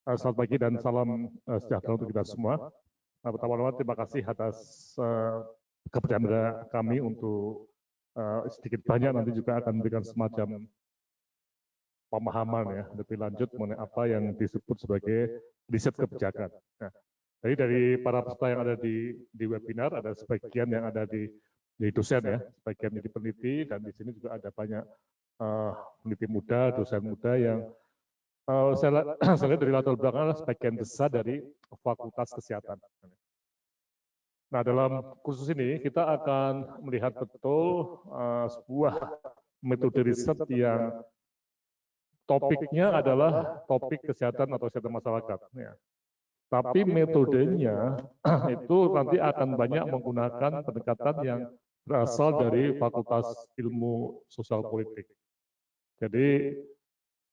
Selamat pagi dan salam sejahtera untuk kita semua. Pertama-tama terima kasih atas kepercayaan kami untuk sedikit banyak nanti juga akan memberikan semacam pemahaman ya lebih lanjut mengenai apa yang disebut sebagai riset kebijakan. Nah, jadi dari para peserta yang ada di webinar, ada sebagian yang ada di dosen ya, sebagian di peneliti, dan di sini juga ada banyak peneliti muda, dosen muda yang saya lihat dari latar belakang sebagian besar dari Fakultas Kesehatan. Nah, dalam kursus ini kita akan melihat betul sebuah metode riset yang topiknya adalah topik kesehatan atau kesehatan masyarakat. Ya. Tapi metodenya itu nanti akan banyak menggunakan pendekatan yang berasal dari Fakultas Ilmu Sosial Politik. Jadi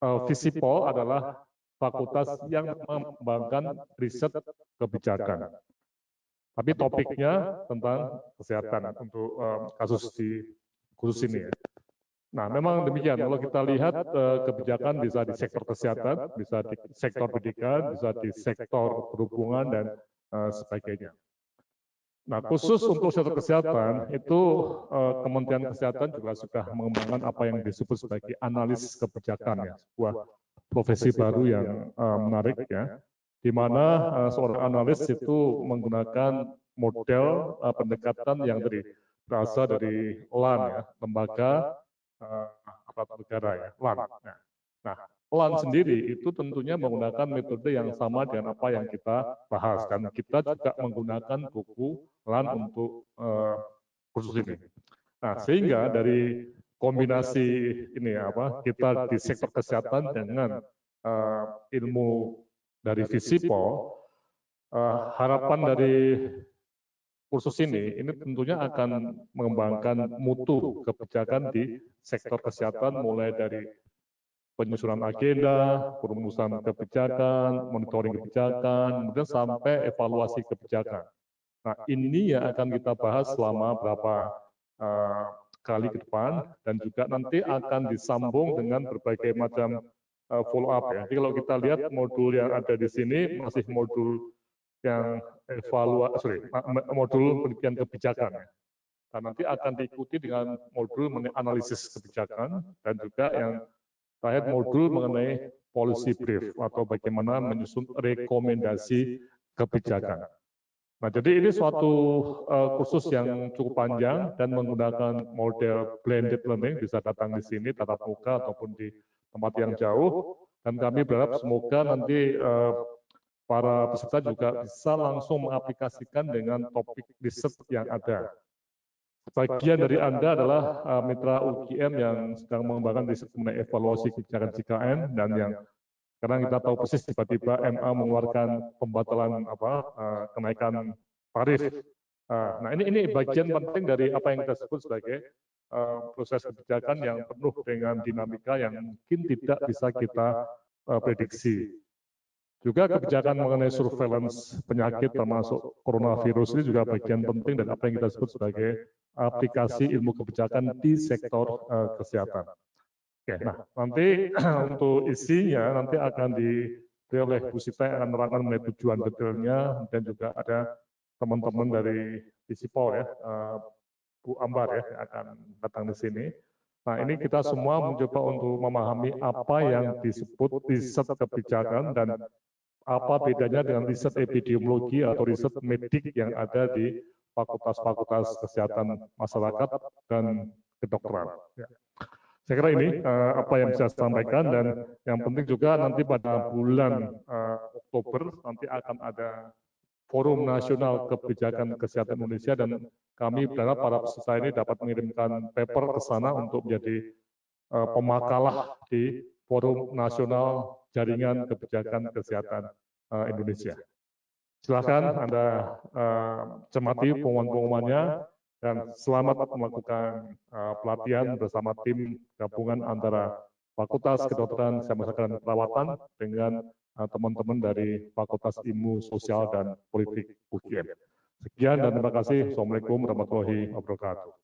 Visipol adalah fakultas yang mengembangkan riset kebijakan. Tapi topiknya tentang kesehatan untuk kasus di kursus ini. Nah, memang demikian. Kalau kita lihat kebijakan bisa di sektor kesehatan, bisa di sektor pendidikan, bisa di sektor perhubungan dan sebagainya. Nah, khusus untuk sektor kesehatan itu Kementerian Kesehatan juga sudah mengembangkan apa yang disebut sebagai analis kebijakan ya, sebuah profesi baru yang menarik ya, di mana seorang analis itu menggunakan model pendekatan yang berasal dari LAN ya, lembaga aparatur negara ya, LAN. Nah, LAN sendiri itu tentunya menggunakan metode yang sama dengan apa yang kita bahas, dan kita juga menggunakan buku LAN untuk kursus ini. Nah, sehingga dari kombinasi ini kita di sektor kesehatan dengan ilmu dari Visipol, harapan dari kursus ini tentunya akan mengembangkan mutu kebijakan di sektor kesehatan mulai dari penyusunan agenda, perumusan kebijakan, monitoring kebijakan, kemudian sampai evaluasi kebijakan. Nah, ini yang akan kita bahas selama berapa kali ke depan, dan juga nanti akan disambung dengan berbagai macam follow up ya. Jadi kalau kita lihat modul yang ada di sini masih modul yang modul penelitian kebijakan ya. Dan nanti akan diikuti dengan modul mengenai analisis kebijakan, dan juga yang terakhir modul mengenai policy brief atau bagaimana menyusun rekomendasi kebijakan. Nah, jadi ini suatu kursus yang cukup panjang dan menggunakan model blended learning, bisa datang di sini tatap muka ataupun di tempat yang jauh, dan kami berharap semoga nanti para peserta juga bisa langsung mengaplikasikan dengan topik riset yang ada. Sebagian dari Anda adalah mitra UGM yang sedang mengembangkan riset mengenai evaluasi kebijakan JKN, dan yang sekarang kita tahu persis tiba-tiba MA mengeluarkan pembatalan kenaikan tarif. Nah, ini bagian penting dari apa yang kita sebut sebagai proses kebijakan yang penuh dengan dinamika yang mungkin tidak bisa kita prediksi. Juga kebijakan mengenai surveillance penyakit termasuk coronavirus ini juga bagian penting dan apa yang kita sebut sebagai aplikasi ilmu kebijakan di sektor kesehatan. Oke, nah nanti untuk isinya nanti akan diberi oleh Bu Sita yang akan menerangkan mengenai tujuan detailnya, dan juga ada teman-teman dari Visipol ya, Bu Ambar ya yang akan datang di sini. Nah, ini kita semua mencoba untuk memahami apa yang disebut riset kebijakan dan apa bedanya dengan riset epidemiologi atau riset medik yang ada di fakultas-fakultas kesehatan masyarakat dan kedokteran. Ya. Saya kira ini apa yang bisa saya sampaikan, dan yang penting juga nanti pada bulan Oktober nanti akan ada Forum Nasional Kebijakan Kesehatan Indonesia, dan kami berharap para peserta ini dapat mengirimkan paper ke sana untuk menjadi pemakalah di Forum Nasional Jaringan Kebijakan Kesehatan Indonesia. Silakan Anda cermati pengumuman-pengumumannya, dan selamat melakukan pelatihan bersama tim gabungan antara Fakultas Kedokteran, Kesehatan dan Perawatan dengan teman-teman dari Fakultas Ilmu Sosial dan Politik UGM. Sekian dan terima kasih. Assalamualaikum warahmatullahi wabarakatuh.